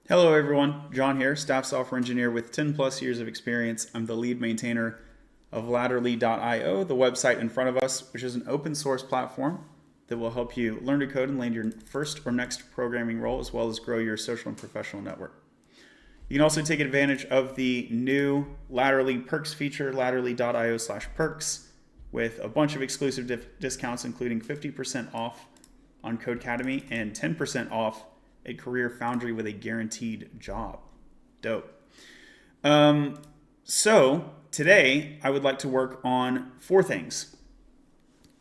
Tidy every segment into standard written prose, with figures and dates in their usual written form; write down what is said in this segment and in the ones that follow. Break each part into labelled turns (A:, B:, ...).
A: Hello everyone, John here, staff software engineer with 10 plus years of experience. I'm the lead maintainer of Latterly.io, the website in front of us, which is an open source platform that will help you learn to code and land your first or next programming role, as well as grow your social and professional network. You can also take advantage of the new Latterly Perks feature, Latterly.io/perks, with a bunch of exclusive discounts, including 50% off on Codecademy and 10% off a career foundry with a guaranteed job. Dope. So today I would like to work on 4 things.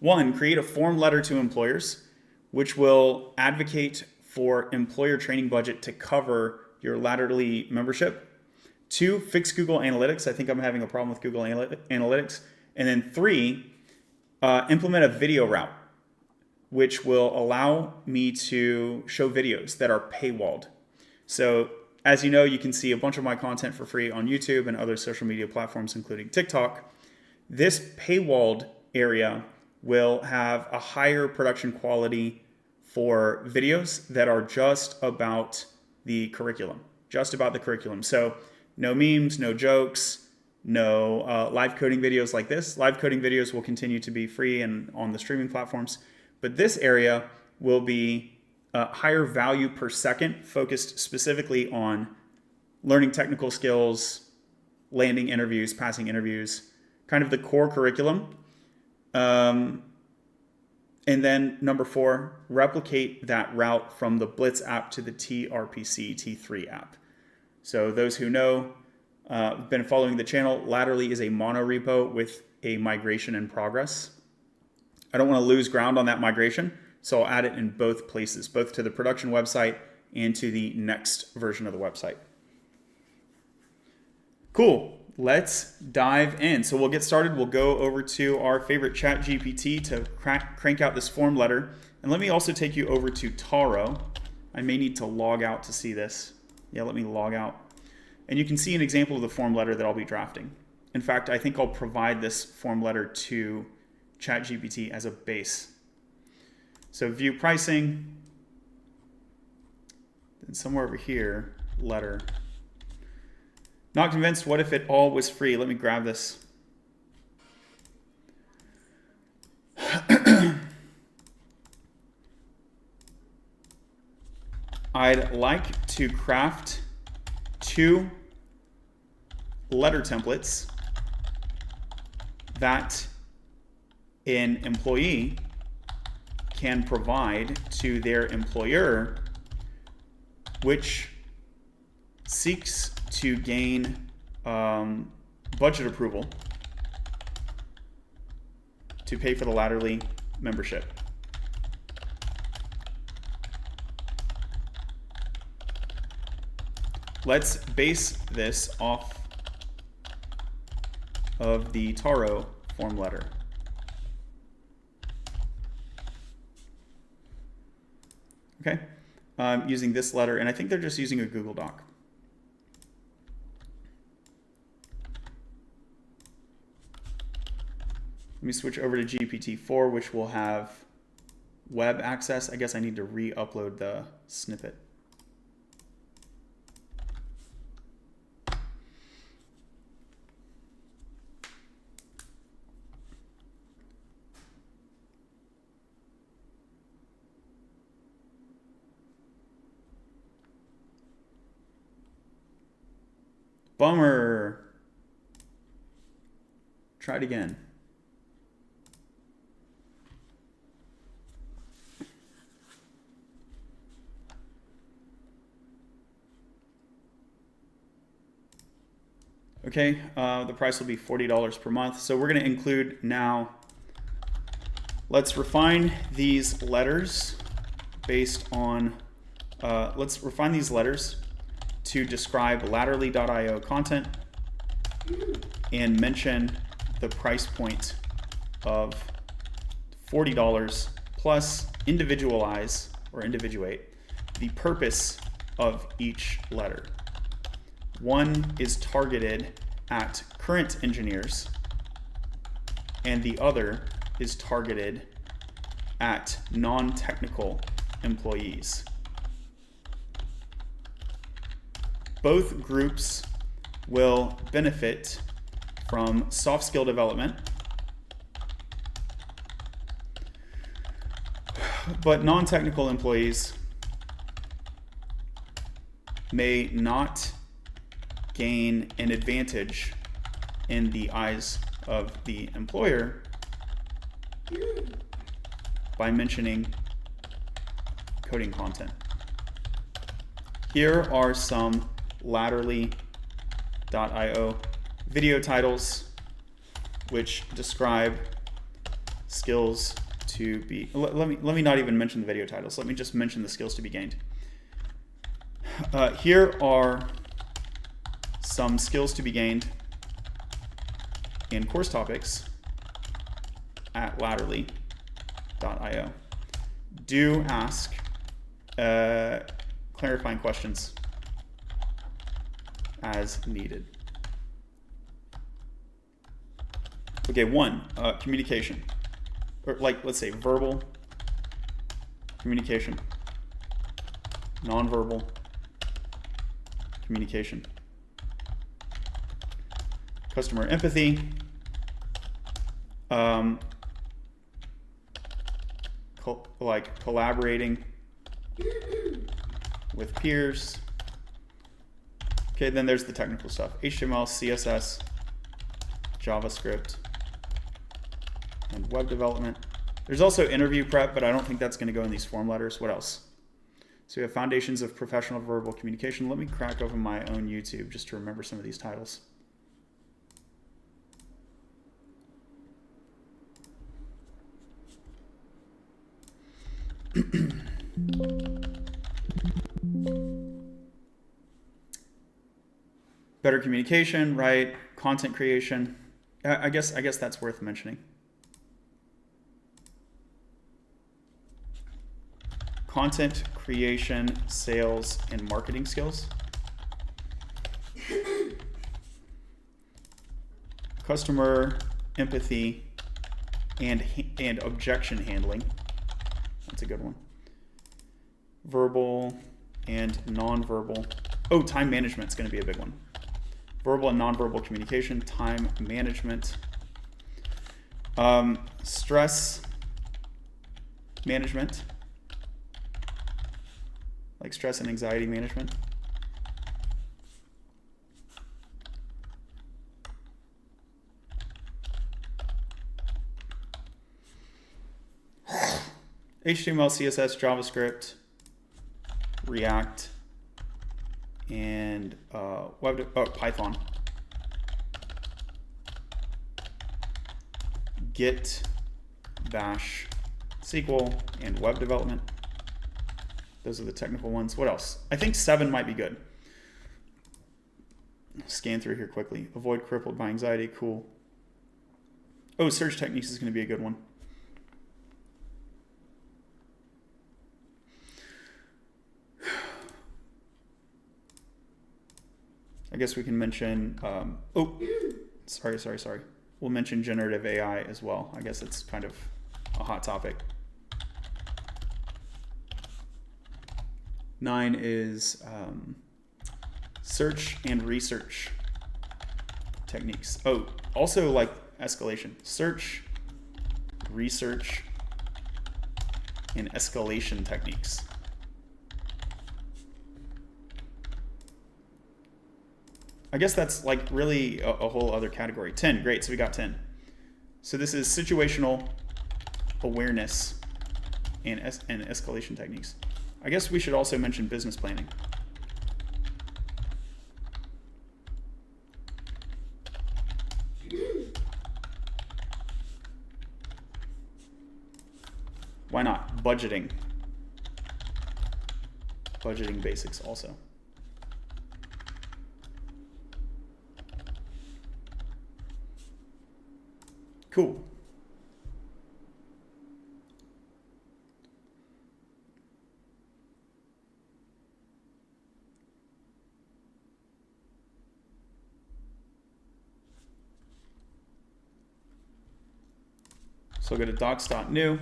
A: 1, create a form letter to employers, which will advocate for employer training budget to cover your Latterly membership. 2, fix Google Analytics. I think I'm having a problem with Google Analytics. And then 3, implement a video route, which will allow me to show videos that are paywalled. So as you know, you can see a bunch of my content for free on YouTube and other social media platforms, including TikTok. This paywalled area will have a higher production quality for videos that are just about the curriculum, So no memes, no jokes, no live coding videos like this. Live coding videos will continue to be free and on the streaming platforms. But this area will be higher value per second, focused specifically on learning technical skills, landing interviews, passing interviews, kind of the core curriculum. And then number 4, replicate that route from the Blitz app to the TRPC T3 app. So those who know, been following the channel, Latterly is a mono repo with a migration in progress. I don't want to lose ground on that migration, so I'll add it in both places, both to the production website and to the next version of the website. Cool, let's dive in. So we'll get started. We'll go over to our favorite ChatGPT to crank out this form letter. And let me also take you over to Taro. I may need to log out to see this. Yeah, let me log out. And you can see an example of the form letter that I'll be drafting. In fact, I think I'll provide this form letter to ChatGPT as a base. So view pricing, then somewhere over here, letter. Not convinced, what if it all was free? Let me grab this. I'd like to craft 2 letter templates that an employee can provide to their employer, which seeks to gain budget approval to pay for the Latterly membership. Let's base this off of the Taro form letter. Okay, using this letter, and I think they're just using a Google Doc. Let me switch over to GPT-4, which will have web access. I guess I need to re-upload the snippet. Bummer. Try it again. Okay, the price will be $40 per month. So we're going to include now, let's refine these letters based on, let's refine these letters to describe Latterly.io content and mention the price point of $40 plus individualize or individuate the purpose of each letter. One is targeted at current engineers and the other is targeted at non-technical employees. both groups will benefit from soft skill development, but non-technical employees may not gain an advantage in the eyes of the employer by mentioning coding content. Here are some Latterly.io video titles which describe skills to be, let me not even mention the video titles, let me just mention the skills to be gained. Here are some skills to be gained in course topics at Latterly.io. Do ask clarifying questions as needed. Okay, one, communication. Or like, let's say verbal communication, nonverbal communication, customer empathy, like collaborating with peers. Okay, then there's the technical stuff: HTML, CSS, JavaScript, and web development. There's also interview prep, but I don't think that's going to go in these form letters. What else? So we have foundations of professional verbal communication. Let me crack open my own YouTube just to remember some of these titles. Better communication, right? Content creation. I guess that's worth mentioning. Content creation, sales, and marketing skills. Customer empathy and objection handling. That's a good one. Verbal and nonverbal. Oh, time management is going to be a big one. Verbal and nonverbal communication, time management. Stress management. Like stress and anxiety management. HTML, CSS, JavaScript, React, and Python. Git, Bash, SQL, and web development. Those are the technical ones. What else? I think 7 might be good. Scan through here quickly. Avoid crippled by anxiety. Cool. Oh, search techniques is going to be a good one. I guess we can mention, sorry. We'll mention generative AI as well. I guess it's kind of a hot topic. 9 is search and research techniques. Oh, also like escalation. Search, research, and escalation techniques. I guess that's like really a whole other category. 10, great, so we got 10. So this is situational awareness and escalation techniques. I guess we should also mention business planning. Why not? Budgeting. Budgeting basics also. Cool. So go to docs.new.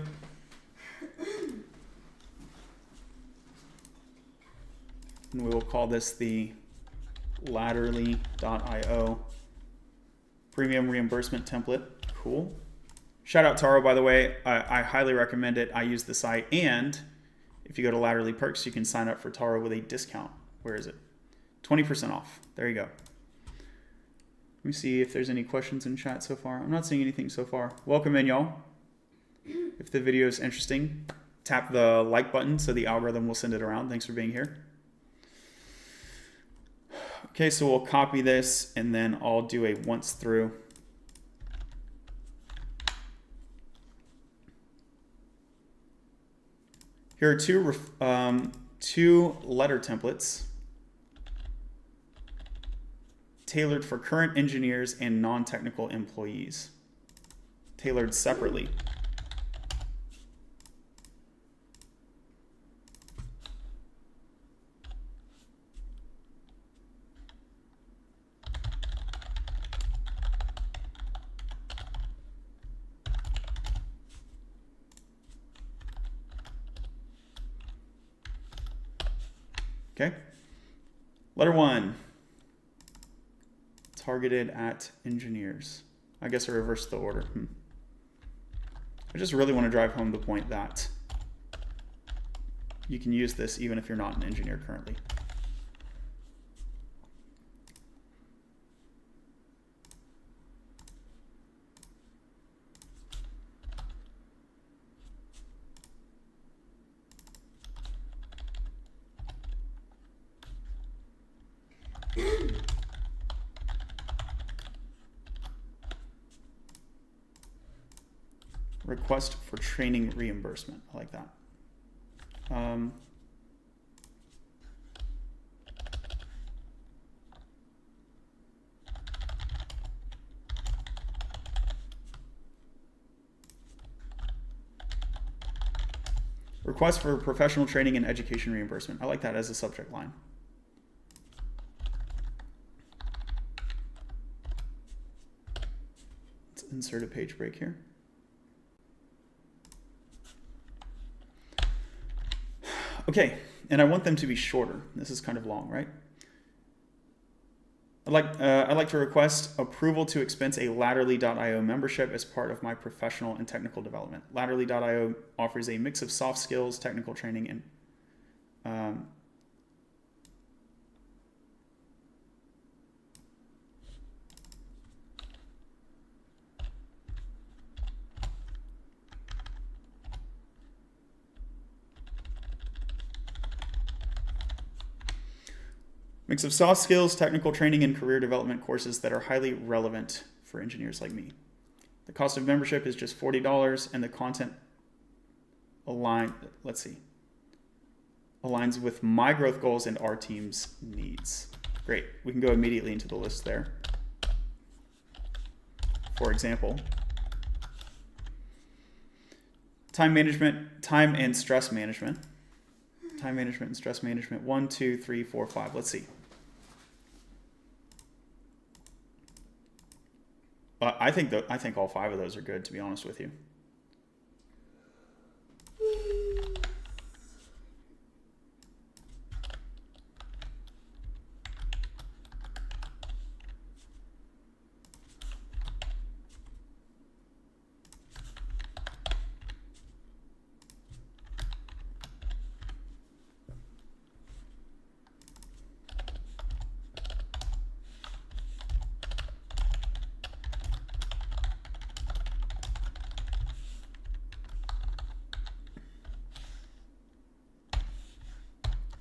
A: And we will call this the latterly.io premium reimbursement template. Cool. Shout out Taro, by the way. I highly recommend it. I use the site, and if you go to Latterly Perks, you can sign up for Taro with a discount. Where is it? 20% off. There you go. Let me see if there's any questions in chat so far. I'm not seeing anything so far. Welcome in, y'all. If the video is interesting, tap the like button so the algorithm will send it around. Thanks for being here. Okay, so we'll copy this and then I'll do a once through. Here are two letter templates tailored for current engineers and non-technical employees, tailored separately. Okay, letter 1, targeted at engineers. I guess I reversed the order. I just really want to drive home the point that you can use this even if you're not an engineer currently. Request for training reimbursement. I like that. Request for professional training and education reimbursement. I like that as a subject line. Let's insert a page break here. Okay, and I want them to be shorter. This is kind of long, right? I'd like to request approval to expense a Latterly.io membership as part of my professional and technical development. Latterly.io offers a mix of soft skills, technical training, and mix of soft skills, technical training, and career development courses that are highly relevant for engineers like me. The cost of membership is just $40, and the content aligns with my growth goals and our team's needs. Great. We can go immediately into the list there. For example, time management, time and stress management. Time management and stress management. 1, 2, 3, 4, 5. Let's see. I think all 5 of those are good, to be honest with you.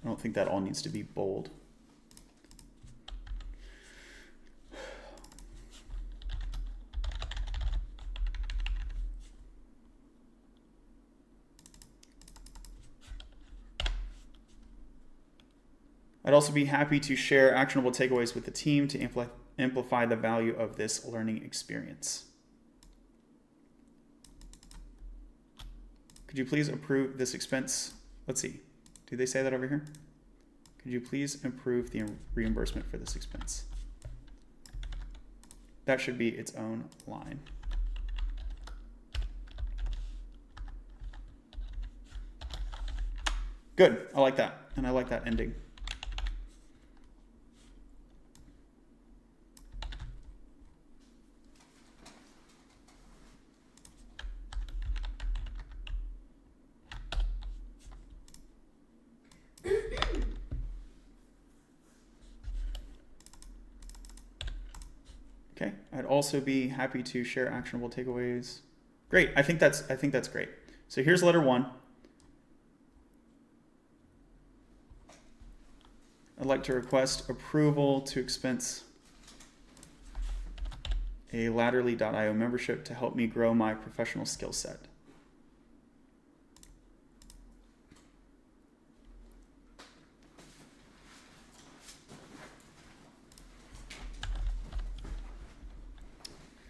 A: I don't think that all needs to be bold. I'd also be happy to share actionable takeaways with the team to amplify the value of this learning experience. Could you please approve this expense? Let's see. Do they say that over here? Could you please approve the reimbursement for this expense? That should be its own line. Good. I like that. And I like that ending. Okay, I'd also be happy to share actionable takeaways. Great, I think that's great. So here's letter 1. I'd like to request approval to expense a Latterly.io membership to help me grow my professional skill set.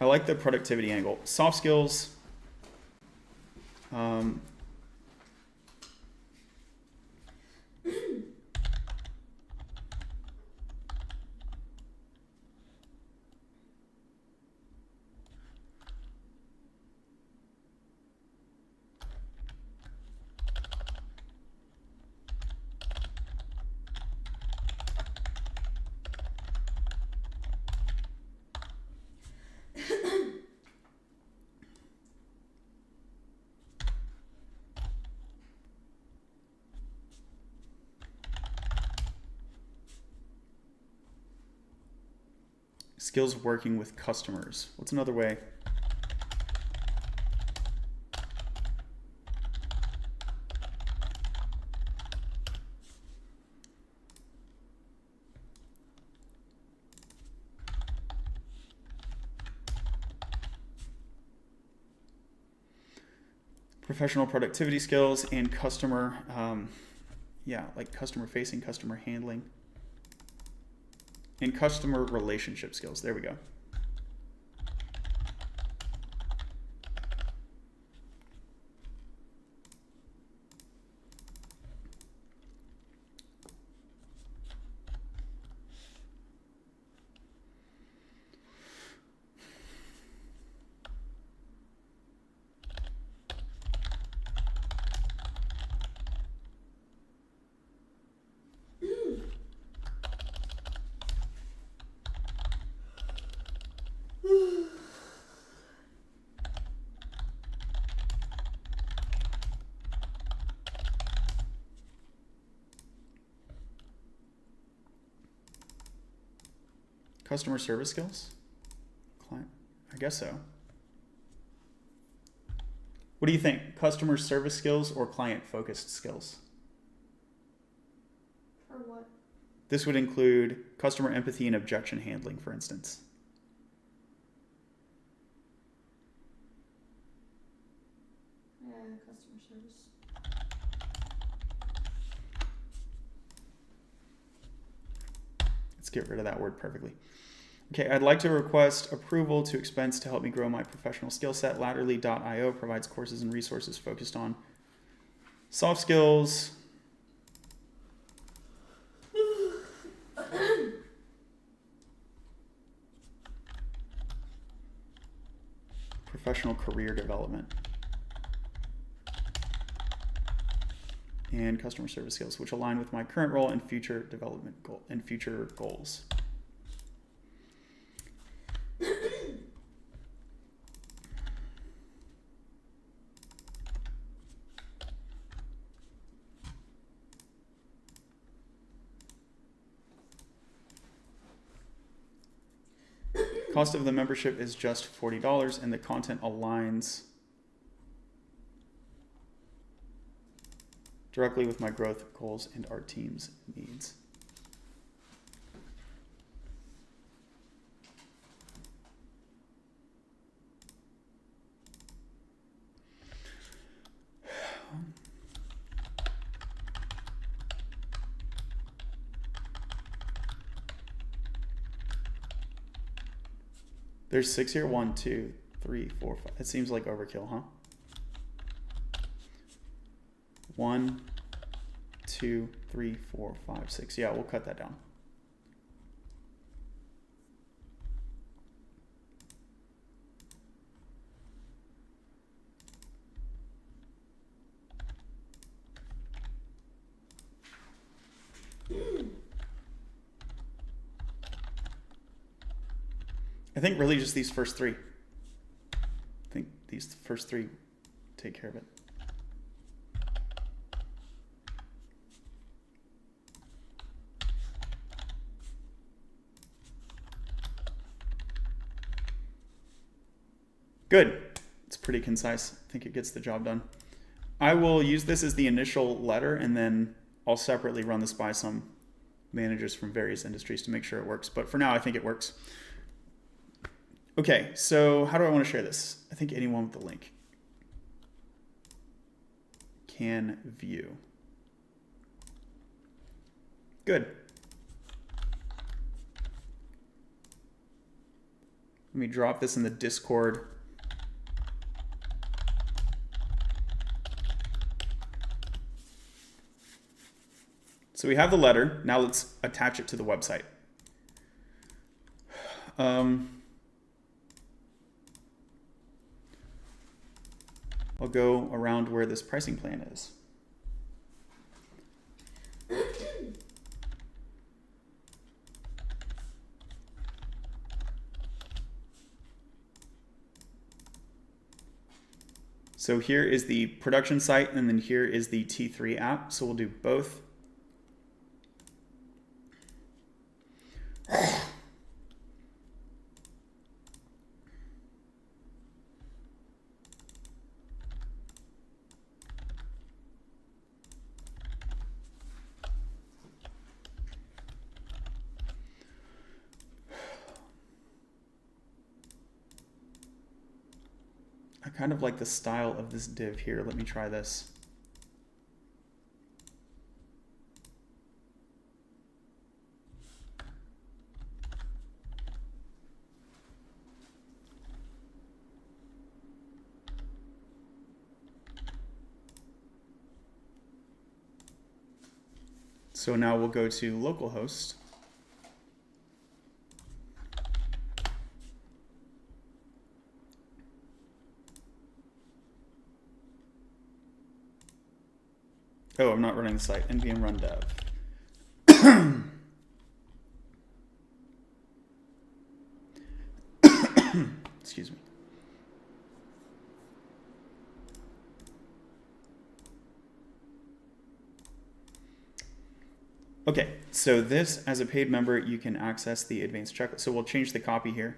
A: I like the productivity angle. Soft skills. Skills working with customers. What's another way? Professional productivity skills and customer, like customer facing, customer handling, and customer relationship skills. There we go. Customer service skills? Client? I guess so. What do you think? Customer service skills or client-focused skills?
B: For what?
A: This would include customer empathy and objection handling, for instance.
B: Yeah, customer service.
A: Let's get rid of that word perfectly. Okay, I'd like to request approval to expense to help me grow my professional skill set. Latterly.io provides courses and resources focused on soft skills, professional career development, and customer service skills, which align with my current role and future development goal and future goals. Cost of the membership is just $40 and the content aligns directly with my growth goals and our team's needs. There's 6 here. 1, 2, 3, 4, 5. It seems like overkill, huh? 1, 2, 3, 4, 5, 6. Yeah, we'll cut that down. I think really just these first 3. I think these first 3 take care of it. Good. It's pretty concise. I think it gets the job done. I will use this as the initial letter, and then I'll separately run this by some managers from various industries to make sure it works. But for now, I think it works. Okay, so how do I want to share this? I think anyone with the link can view. Good. Let me drop this in the Discord. So we have the letter. Now let's attach it to the website. I'll go around where this pricing plan is. So here is the production site, and then here is the T3 app. So we'll do both. I kind of like the style of this div here. Let me try this. So now we'll go to localhost. Oh, I'm not running the site. npm run dev. Excuse me. Okay, so this, as a paid member, you can access the advanced checklist. So we'll change the copy here.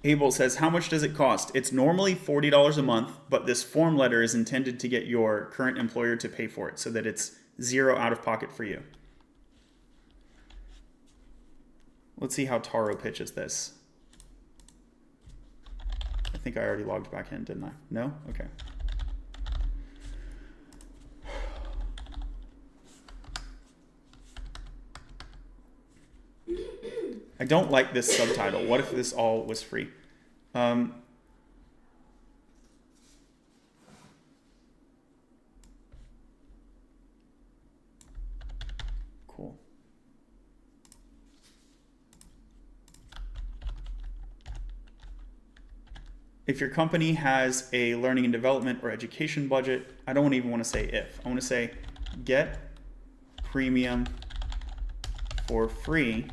A: Abel says, how much does it cost? It's normally $40 a month, but this form letter is intended to get your current employer to pay for it so that it's zero out of pocket for you. Let's see how Taro pitches this. I think I already logged back in, didn't I? No? Okay. I don't like this subtitle. What if this all was free? Cool. If your company has a learning and development or education budget, I don't even want to say if. I want to say get premium for free .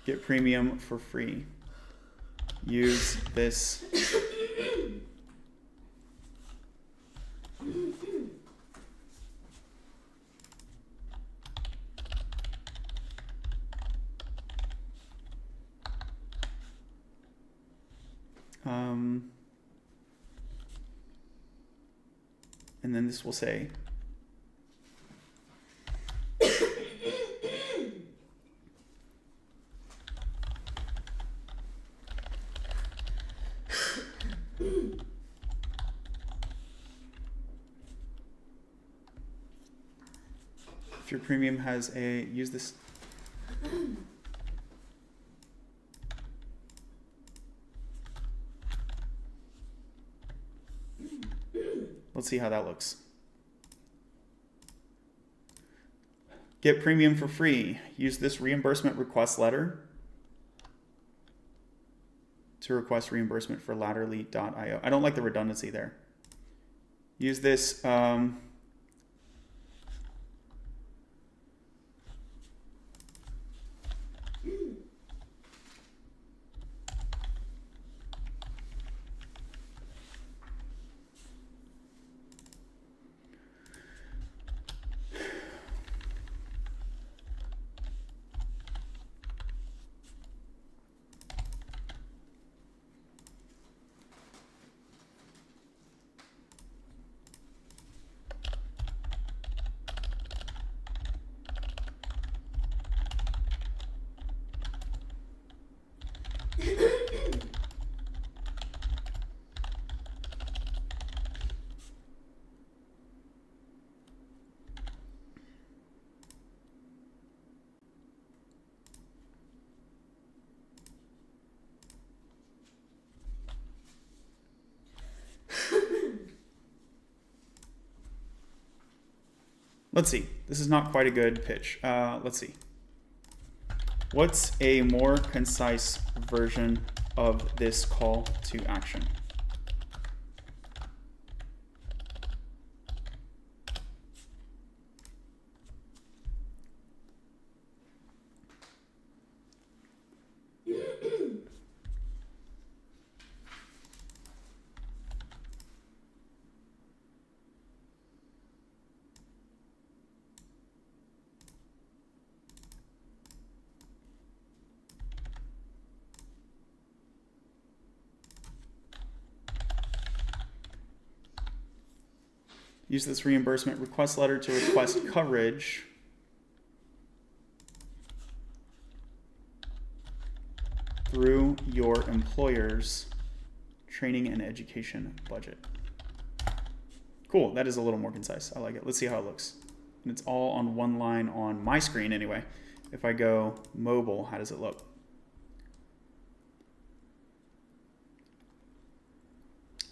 A: Get premium for free. Use this . And then this will say if your premium has a use this . Let's see how that looks. Get premium for free. Use this reimbursement request letter to request reimbursement for ladderly.io. I don't like the redundancy there. Use this let's see. This is not quite a good pitch. Let's see. What's a more concise version of this call to action? Use this reimbursement request letter to request coverage through your employer's training and education budget. Cool, that is a little more concise. I like it. Let's see how it looks. And it's all on one line on my screen anyway. If I go mobile, how does it look?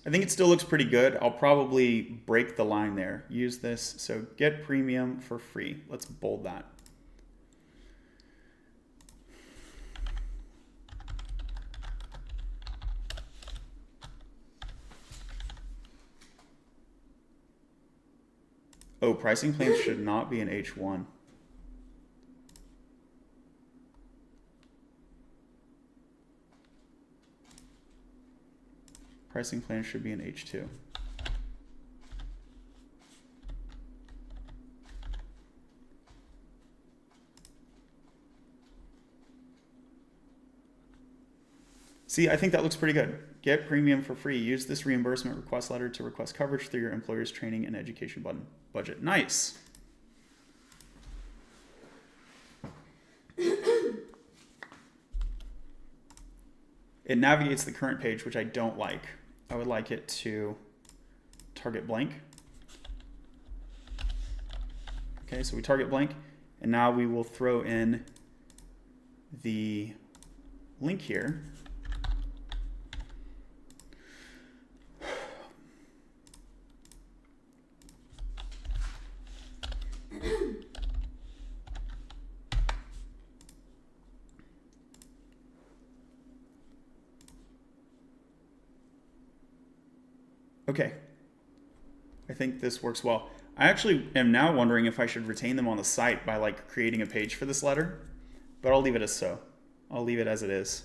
A: I think it still looks pretty good. I'll probably break the line there. Use this. So get premium for free. Let's bold that. Oh, pricing plans should not be an H1. Pricing plan should be an H2. See, I think that looks pretty good. Get premium for free. Use this reimbursement request letter to request coverage through your employer's training and education budget. Nice. It navigates the current page, which I don't like. I would like it to target blank. Okay, so we target blank, and now we will throw in the link here. Okay, I think this works well. I actually am now wondering if I should retain them on the site by like creating a page for this letter, but I'll leave it as so. I'll leave it as it is.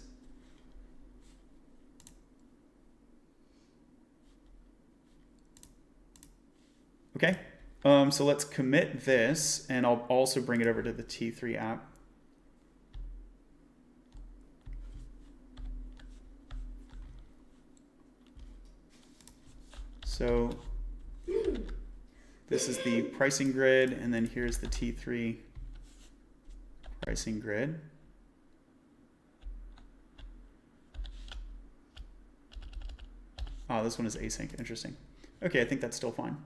A: Okay, so let's commit this, and I'll also bring it over to the T3 app. So this is the pricing grid, and then here's the T3 pricing grid. Oh, this one is async. Interesting. Okay, I think that's still fine.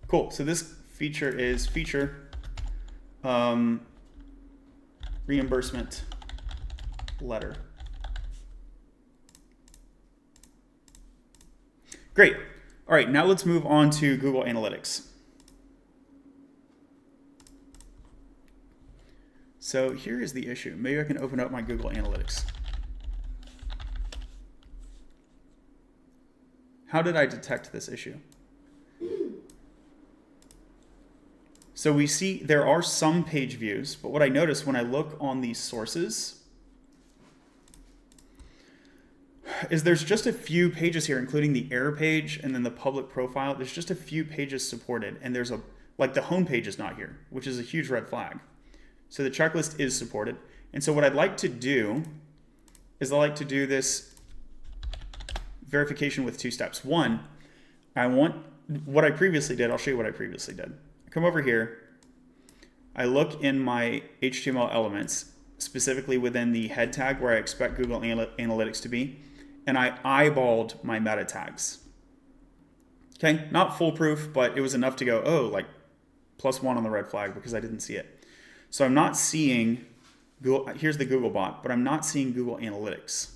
A: Cool, so this feature is feature reimbursement letter. Great. All right, now let's move on to Google Analytics. So here is the issue. Maybe I can open up my Google Analytics. How did I detect this issue? So we see there are some page views, but what I notice when I look on these sources is there's just a few pages here, including the error page and then the public profile. There's just a few pages supported, and there's like the home page is not here, which is a huge red flag. So the checklist is supported. And so what I'd like to do is I like to do this verification with 2 steps. One, I want what I previously did. I'll show you what I previously did. Come over here. I look in my HTML elements, specifically within the head tag where I expect Google Analytics to be, and I eyeballed my meta tags. Okay, not foolproof, but it was enough to go, oh, like +1 on the red flag because I didn't see it. So I'm not seeing Google, here's the Google bot, but I'm not seeing Google Analytics.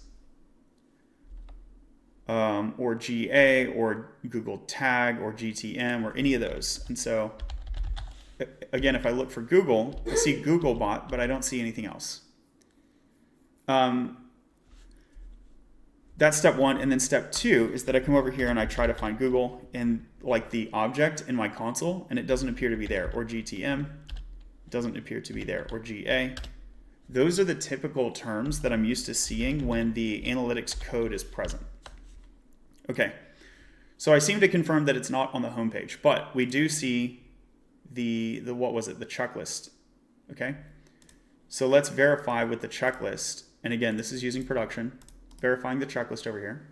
A: Or GA or Google Tag or GTM or any of those. And so again, if I look for Google, I see Googlebot, but I don't see anything else. That's step 1. And then step 2 is that I come over here and I try to find Google in like the object in my console, and it doesn't appear to be there, or GTM doesn't appear to be there, or GA. Those are the typical terms that I'm used to seeing when the analytics code is present. Okay, so I seem to confirm that it's not on the home page, but we do see the what was it, the checklist. Okay, so let's verify with the checklist, and again, this is using production, verifying the checklist over here.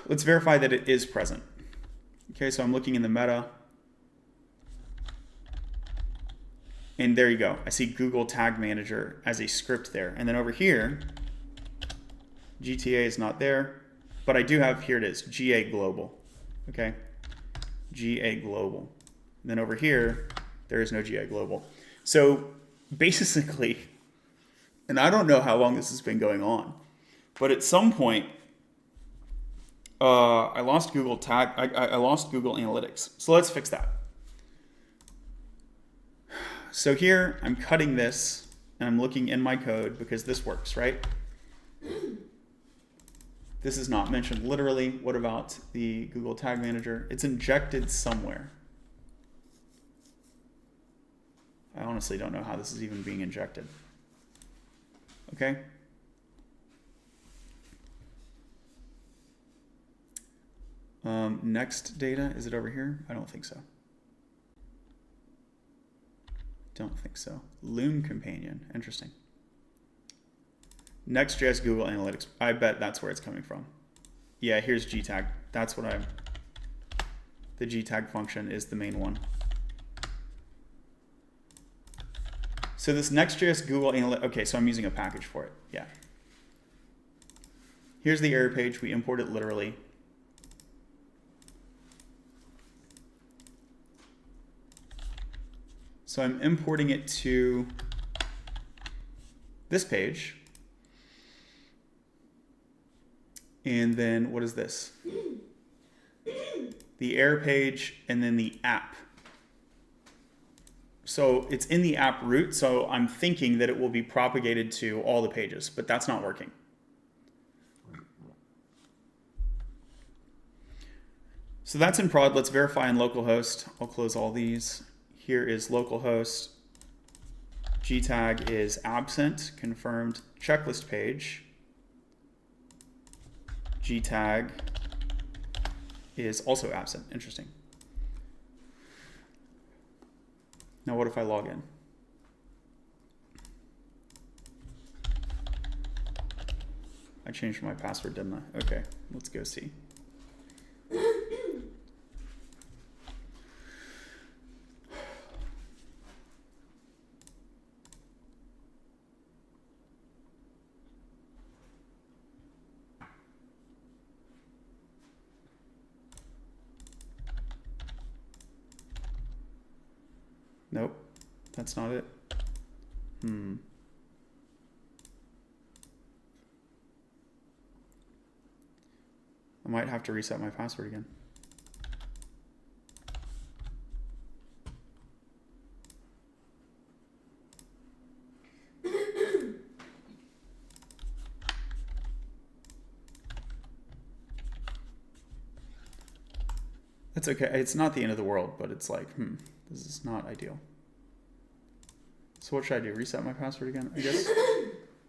A: Let's verify that it is present. Okay, so I'm looking in the meta, and there you go. I see Google Tag Manager as a script there, and then over here, GTA is not there, but I do have, here it is, GA Global. Okay, GA Global. And then over here, there is no GA Global. So basically, and I don't know how long this has been going on, but at some point, I lost Google Tag. I lost Google Analytics. So let's fix that. So here, I'm cutting this, and I'm looking in my code because this works, right? This is not mentioned literally. What about the Google Tag Manager? It's injected somewhere. I honestly don't know how this is even being injected. Okay. Next data, is it over here? I don't think so. Don't think so. Loom Companion, interesting. Next.js Google Analytics. I bet that's where it's coming from. Yeah, here's gtag. That's what I'm... The gtag function is the main one. So this Next.js Google Analytics... Okay, so I'm using a package for it. Yeah. Here's the error page. We import it literally. So I'm importing it to this page. And then what is this? The error page and then the app. So it's in the app root, so I'm thinking that it will be propagated to all the pages, but that's not working. So that's in prod. Let's verify in localhost. I'll close all these. Here is localhost. Gtag is absent, confirmed checklist page. Gtag is also absent. Interesting. Now what if I log in? I changed my password, didn't I? Okay, let's go see. Nope, that's not it. I might have to reset my password again. That's okay. It's not the end of the world, but it's like, this is not ideal. So what should I do? Reset my password again?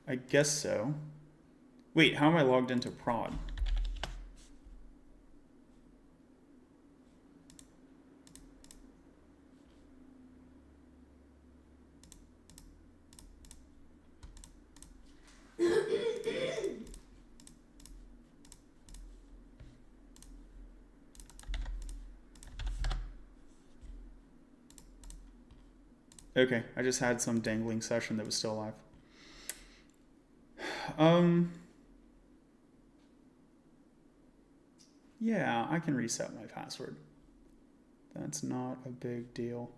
A: I guess so. Wait, how am I logged into prod? Okay, I just had some dangling session that was still alive. Yeah, I can reset my password. That's not a big deal.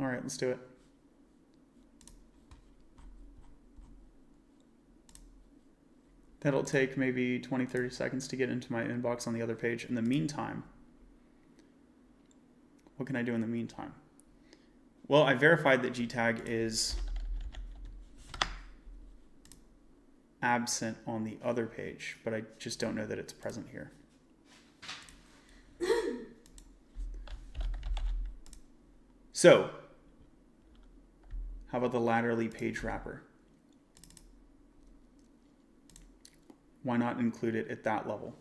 A: All right, let's do it. That'll take maybe 20, 30 seconds to get into my inbox on the other page. In the meantime, what can I do in the meantime? Well, I verified that gtag is absent on the other page, but I just don't know that it's present here. So, how about the latterly page wrapper? Why not include it at that level?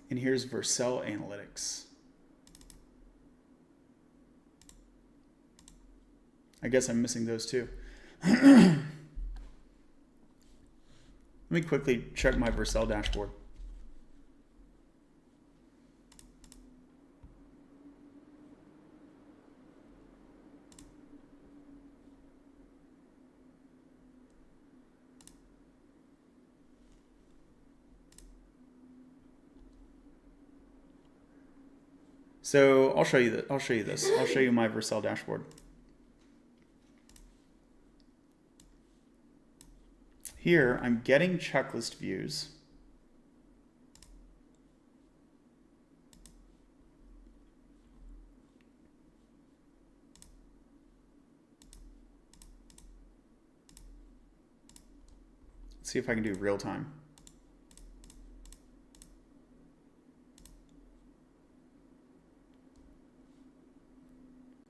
A: And here's Vercel Analytics. I guess I'm missing those too. Let me quickly check my Vercel dashboard. So I'll show you this. I'll show you my Vercel dashboard. Here, I'm getting checklist views. Let's see if I can do real time.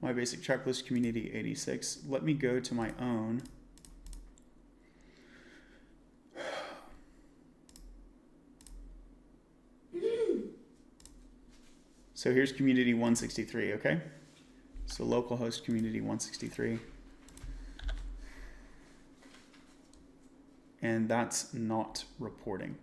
A: My basic checklist community 86. Let me go to my own. So here's community 163, okay? So localhost community 163. And that's not reporting.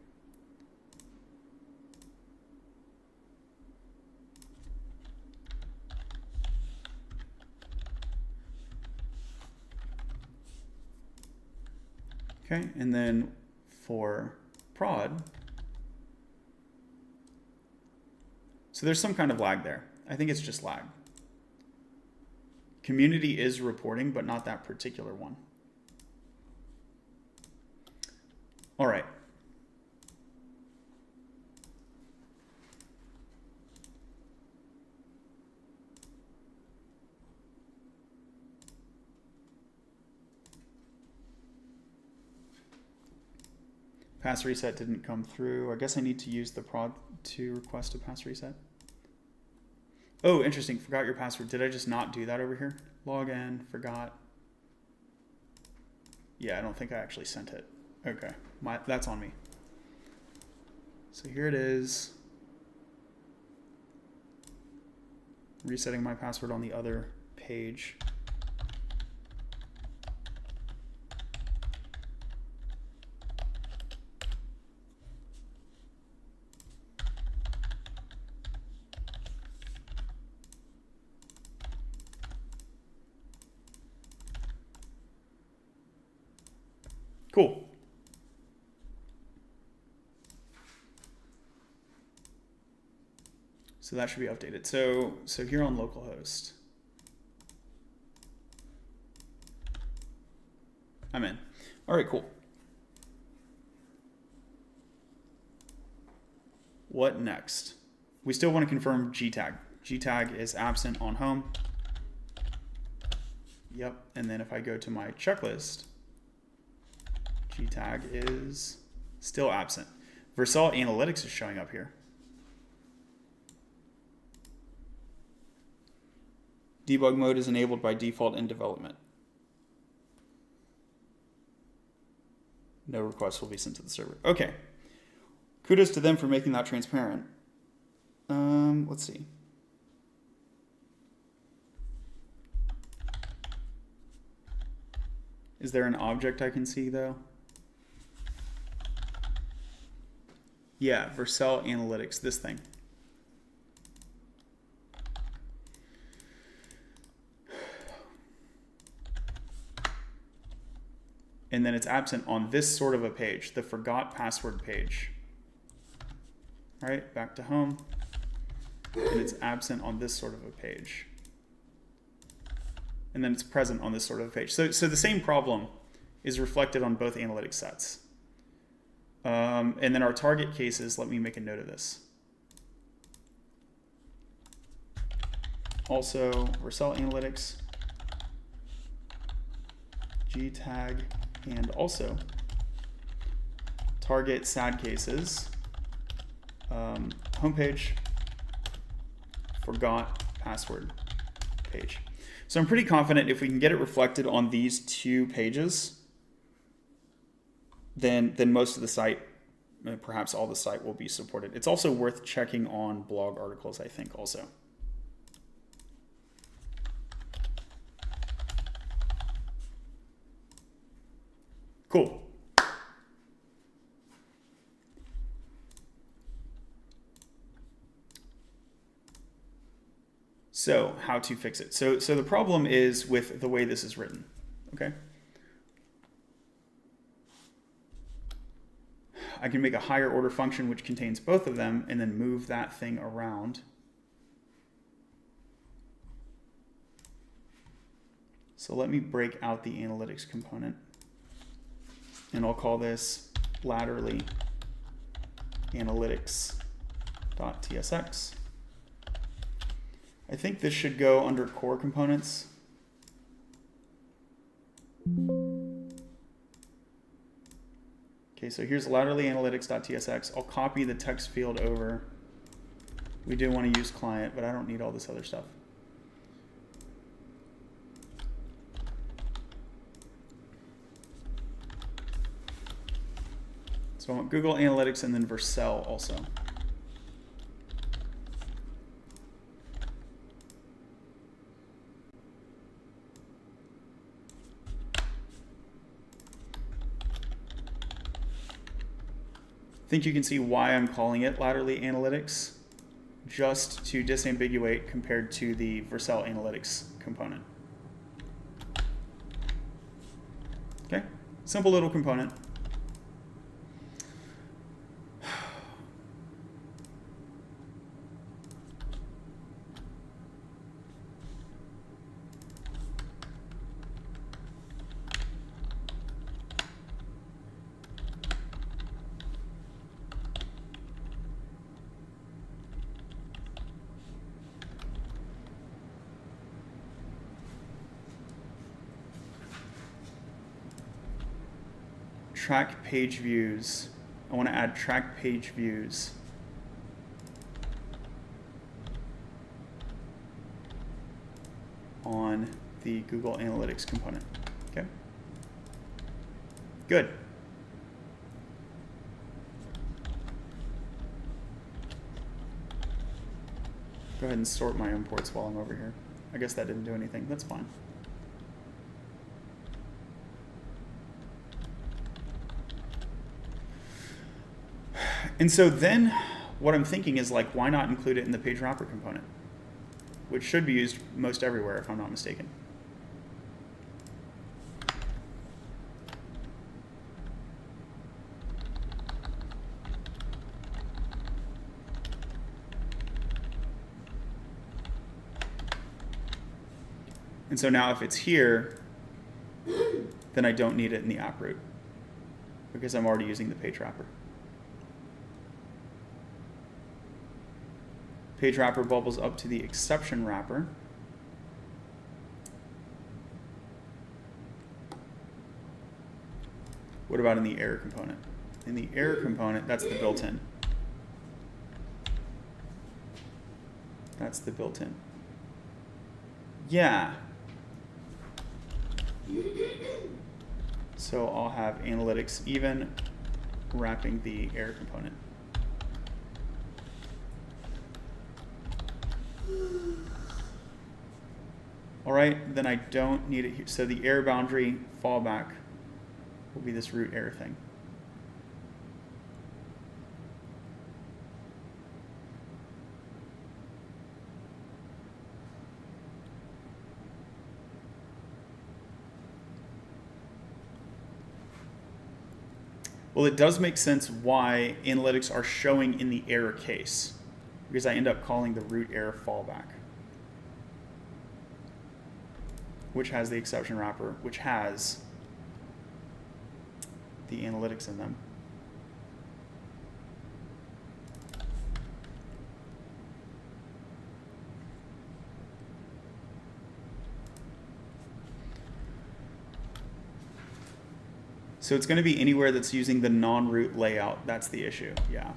A: Okay, and then for prod, so there's some kind of lag there. I think it's just lag. Community is reporting, but not that particular one. All right. Pass reset didn't come through. I guess I need to use the prod to request a pass reset. Oh, interesting. Forgot your password. Did I just not do that over here? Log in, forgot. Yeah, I don't think I actually sent it. Okay, that's on me. So here it is. Resetting my password on the other page. Cool. So that should be updated. So here on localhost, I'm in. All right, cool. What next? We still want to confirm gtag. Gtag is absent on home. Yep, and then if I go to my checklist, gtag is still absent. Vercel Analytics is showing up here. Debug mode is enabled by default in development. No requests will be sent to the server. Okay. Kudos to them for making that transparent. Let's see. Is there an object I can see though? Yeah, Vercel Analytics, this thing. And then it's absent on this sort of a page, the forgot password page. All right, back to home. And it's absent on this sort of a page. And then it's present on this sort of a page. So the same problem is reflected on both analytics sets. And then our target cases, let me make a note of this. Also, Vercel Analytics, gtag, and also target SAD cases, homepage, forgot password page. So I'm pretty confident if we can get it reflected on these two pages, then most of the site, perhaps all the site, will be supported. It's also worth checking on blog articles, I think, also. Cool. So how to fix it? So the problem is with the way this is written, okay? I can make a higher order function which contains both of them and then move that thing around. So let me break out the analytics component. And I'll call this laterally analytics.tsx. I think this should go under core components. Okay, so here's laterally analytics.tsx. I'll copy the text field over. We do want to use client, but I don't need all this other stuff. So I want Google Analytics and then Vercel also. I think you can see why I'm calling it laterally analytics, just to disambiguate compared to the Vercel Analytics component. Okay, simple little component. Track page views. I want to add track page views. On the Google Analytics component. Okay. Good. Go ahead and sort my imports while I'm over here. I guess that didn't do anything. That's fine. And so then what I'm thinking is, like, why not include it in the page wrapper component, which should be used most everywhere if I'm not mistaken. And so now if it's here, then I don't need it in the app root because I'm already using the page wrapper. Page wrapper bubbles up to the exception wrapper. What about in the error component? In the error component, that's the built-in. That's the built-in. Yeah. So I'll have analytics even wrapping the error component. All right, then I don't need it here. So the error boundary fallback will be this root error thing. Well, it does make sense why analytics are showing in the error case, because I end up calling the root error fallback, which has the exception wrapper, which has the analytics in them. So it's going to be anywhere that's using the non-root layout. That's the issue, yeah.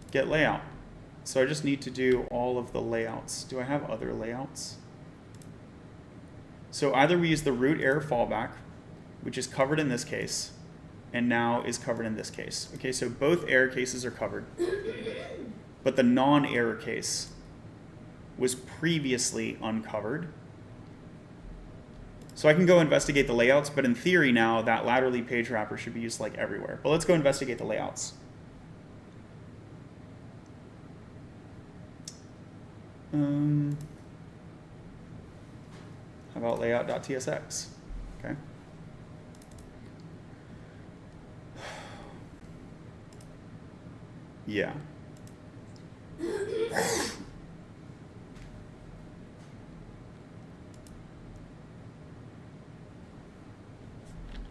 A: Get layout. So I just need to do all of the layouts. Do I have other layouts? So either we use the root error fallback, which is covered in this case, and now is covered in this case. Okay, so both error cases are covered, but the non-error case was previously uncovered. So I can go investigate the layouts, but in theory now, that laterally page wrapper should be used like everywhere. But let's go investigate the layouts. How about layout.tsx? Okay. Yeah.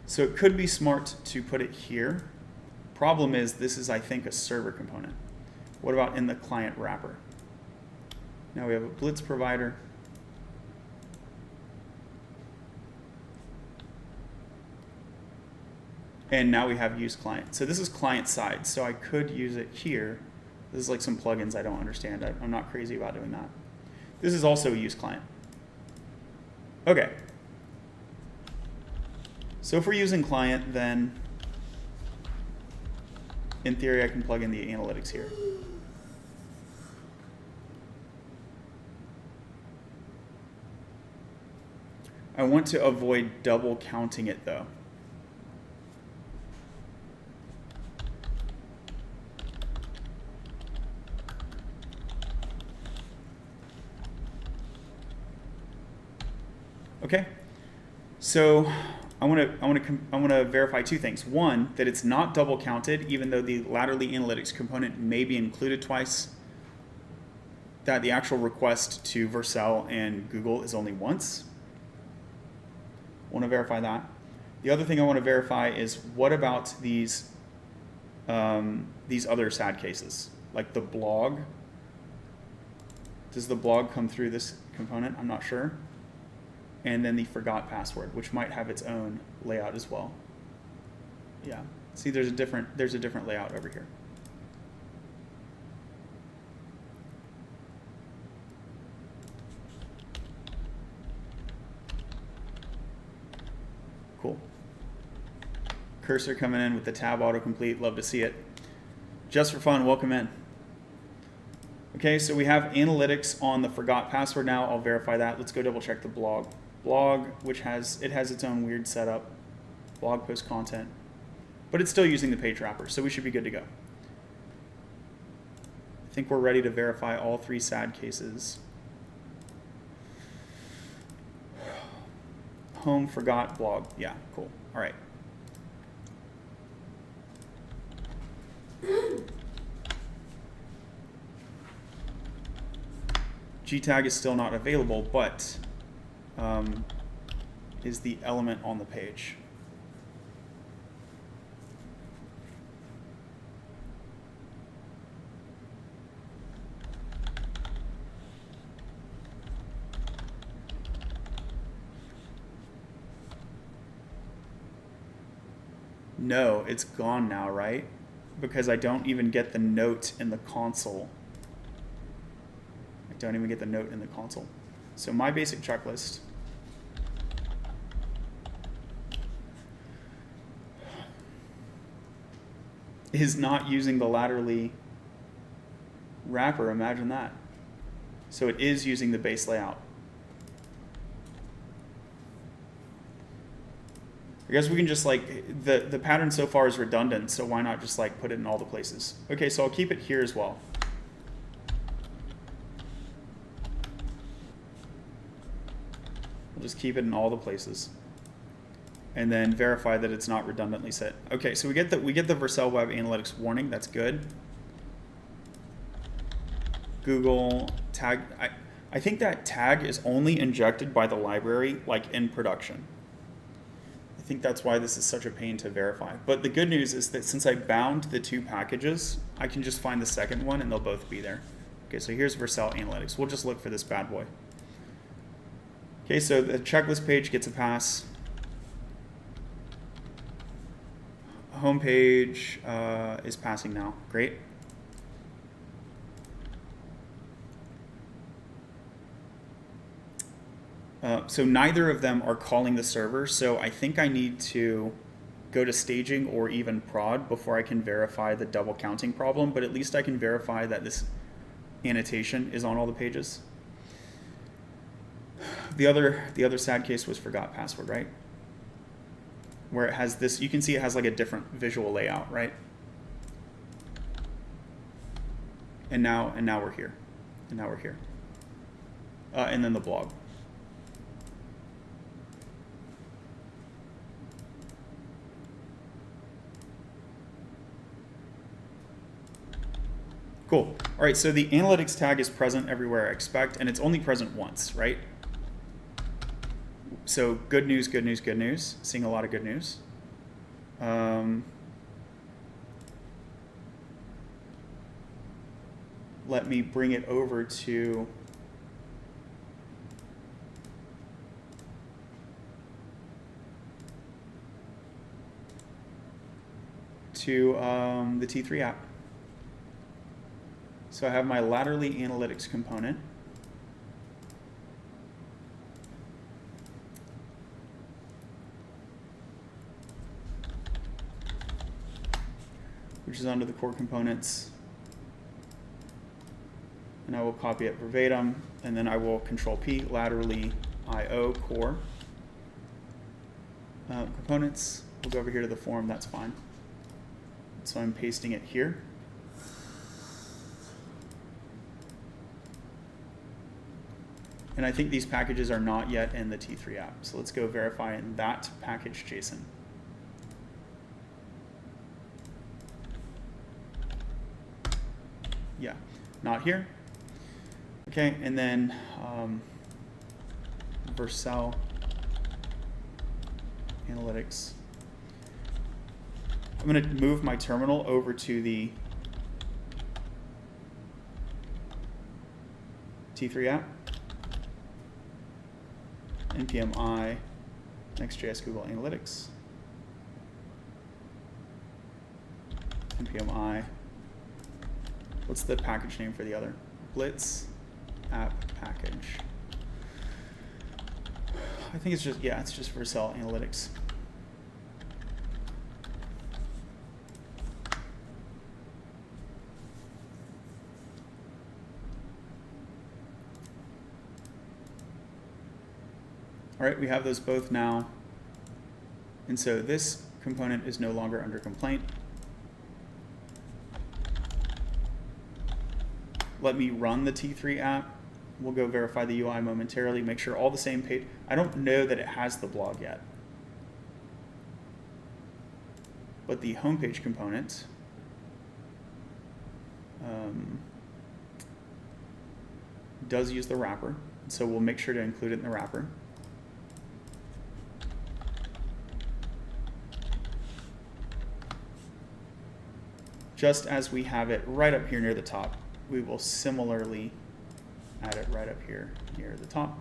A: So it could be smart to put it here. Problem is, this is, I think, a server component. What about in the client wrapper? Now we have a Blitz provider. And now we have use client. So this is client side. So I could use it here. This is like some plugins I don't understand. I'm not crazy about doing that. This is also a use client. Okay. So if we're using client, then in theory I can plug in the analytics here. I want to avoid double counting it though. Okay, so I want to verify two things. One, that it's not double counted, even though the laterally analytics component may be included twice. That the actual request to Vercel and Google is only once. I want to verify that. The other thing I want to verify is what about these other sad cases, like the blog. Does the blog come through this component? I'm not sure. And then the forgot password, which might have its own layout as well. Yeah. See, there's a different layout over here. Cool. Cursor coming in with the tab autocomplete. Love to see it. Just for fun, welcome in. Okay, so we have analytics on the forgot password now. I'll verify that. Let's go double check the blog. Blog, which has its own weird setup. Blog post content. But it's still using the page wrapper, so we should be good to go. I think we're ready to verify all three sad cases. Home, forgot, blog. Yeah, cool. All right. G tag is still not available, but is the element on the page. No, it's gone now, right? Because I don't even get the note in the console. I don't even get the note in the console. So my basic checklist is not using the laterally wrapper. Imagine that. So it is using the base layout. I guess we can just like, the pattern so far is redundant, so why not just like put it in all the places? Okay, so I'll keep it here as well. We'll just keep it in all the places. And then verify that it's not redundantly set. Okay, so we get the Vercel Web Analytics warning, that's good. Google tag, I think that tag is only injected by the library like in production. I think that's why this is such a pain to verify. But the good news is that since I bound the two packages, I can just find the second one and they'll both be there. Okay, so here's Vercel Analytics. We'll just look for this bad boy. Okay, so the checklist page gets a pass. Homepage is passing now. Great. So neither of them are calling the server, so I think I need to go to staging or even prod before I can verify the double counting problem, but at least I can verify that this annotation is on all the pages. The other sad case was forgot password, right? Where it has this, you can see it has like a different visual layout, right? And now we're here. And now we're here. And then the blog. Cool. All right, so the analytics tag is present everywhere I expect, and it's only present once, right? So good news, good news, good news. Seeing a lot of good news. Let me bring it over to the T3 app. So I have my laterally analytics component. Which is under the core components. And I will copy it verbatim, and then I will Control P, laterally IO core. Components, we'll go over here to the form, that's fine. So I'm pasting it here. And I think these packages are not yet in the T3 app. So let's go verify in that package JSON. Yeah, not here. Okay, and then Vercel Analytics. I'm going to move my terminal over to the T3 app. npm I Next.js Google Analytics. npm I. What's the package name for the other? Blitz app package. I think it's just, yeah, it's just Vercel Analytics. All right, we have those both now. And so this component is no longer under complaint. Let me run the T3 app. We'll go verify the UI momentarily, make sure all the same page. I don't know that it has the blog yet. But the homepage component, does use the wrapper, so we'll make sure to include it in the wrapper. Just as we have it right up here near the top, we will similarly add it right up here near the top.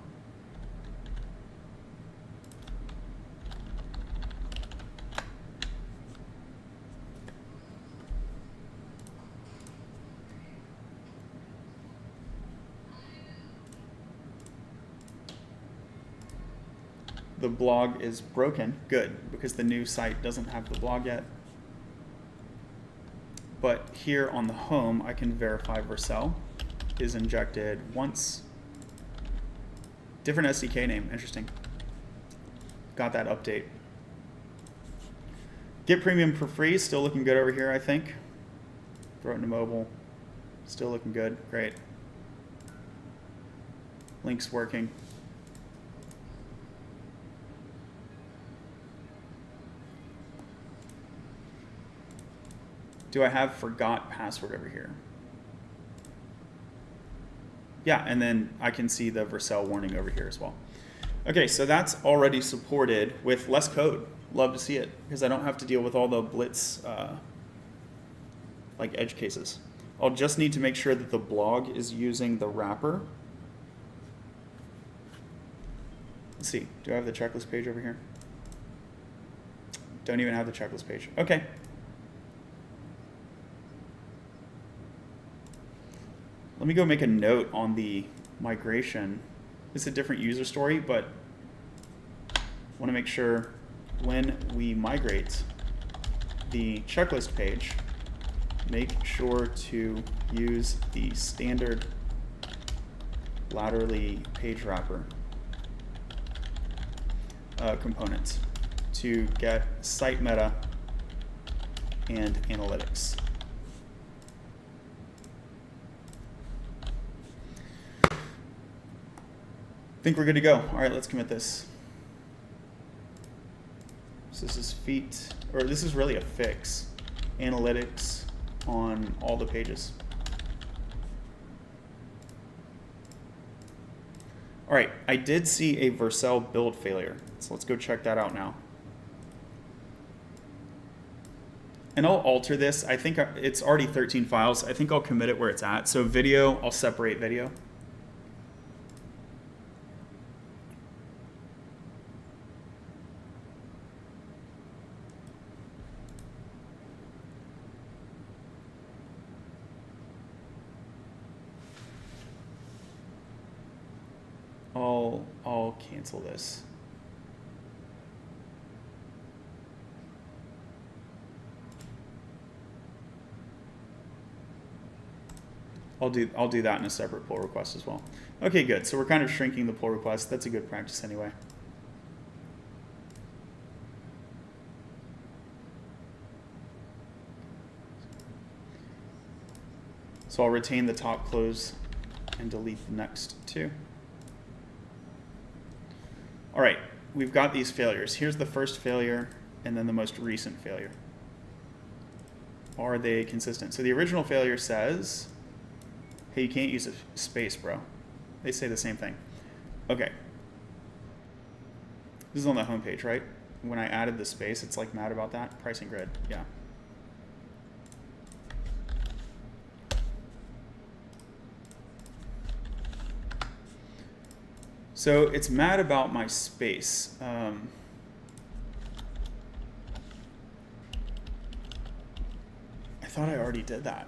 A: The blog is broken. Good, because the new site doesn't have the blog yet. But here on the home, I can verify Vercel is injected once. Different SDK name, interesting. Got that update. Get Premium for free, still looking good over here, I think. Throw it into mobile, still looking good, great. Link's working. Do I have forgot password over here? Yeah, and then I can see the Vercel warning over here as well. Okay, so that's already supported with less code. Love to see it, because I don't have to deal with all the Blitz like edge cases. I'll just need to make sure that the blog is using the wrapper. Let's see, do I have the checklist page over here? Don't even have the checklist page. Okay. Let me go make a note on the migration. It's a different user story, but I want to make sure when we migrate the checklist page, make sure to use the standard laterally page wrapper components to get site meta and analytics. I think we're good to go. All right, let's commit this. So this is feat, or this is really a fix. Analytics on all the pages. All right, I did see a Vercel build failure. So let's go check that out now. And I'll alter this. I think it's already 13 files. I think I'll commit it where it's at. So video, I'll separate video. I'll cancel this. I'll do that in a separate pull request as well. Okay, good. So we're kind of shrinking the pull request. That's a good practice anyway. So I'll retain the top close and delete the next two. All right, we've got these failures. Here's the first failure and then the most recent failure. Are they consistent? So the original failure says, hey, you can't use a space, bro. They say the same thing. Okay. This is on the home page, right? When I added the space, it's like mad about that. Pricing grid, yeah. So it's mad about my space. I thought I already did that.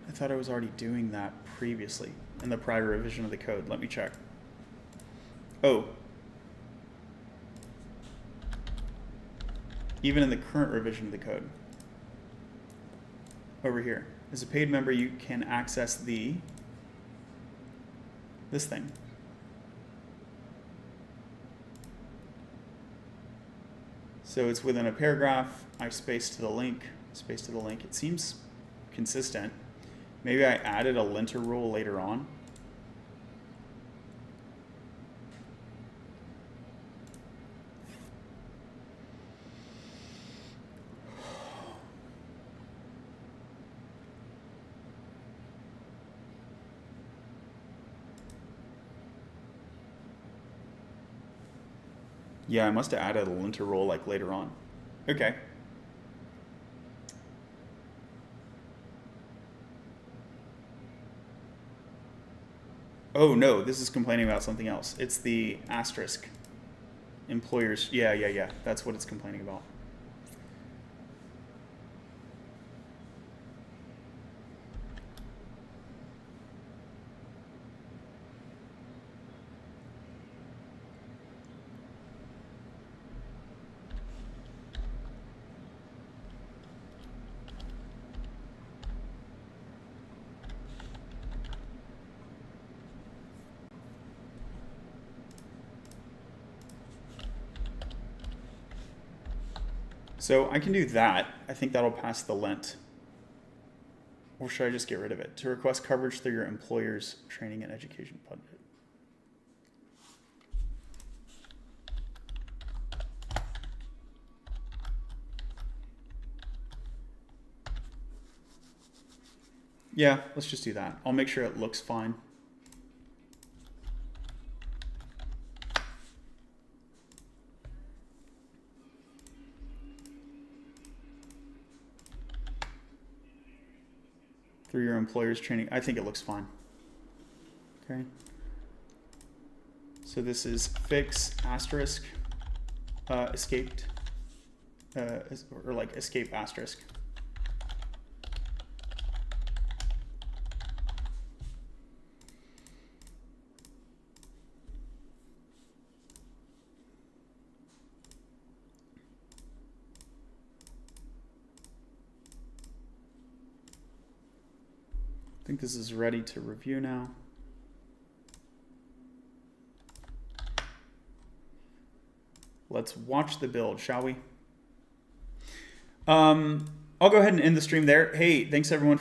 A: I thought I was already doing that previously in the prior revision of the code. Let me check. Oh. Even in the current revision of the code. Over here. As a paid member, you can access this thing. So it's within a paragraph. I space to the link, space to the link. It seems consistent. Maybe I added a linter rule later on. Yeah, I must have added a linter role like later on. Okay. Oh no, this is complaining about something else. It's the asterisk. Employers. Yeah, yeah, yeah. That's what it's complaining about. So I can do that. I think that'll pass the lent. Or should I just get rid of it? To request coverage through your employer's training and education budget. Yeah, let's just do that. I'll make sure it looks fine. Through your employer's training. I think it looks fine. Okay. So this is fix asterisk escaped or like escape asterisk. I think this is ready to review now. Let's watch the build, shall we? I'll go ahead and end the stream there. Hey, thanks everyone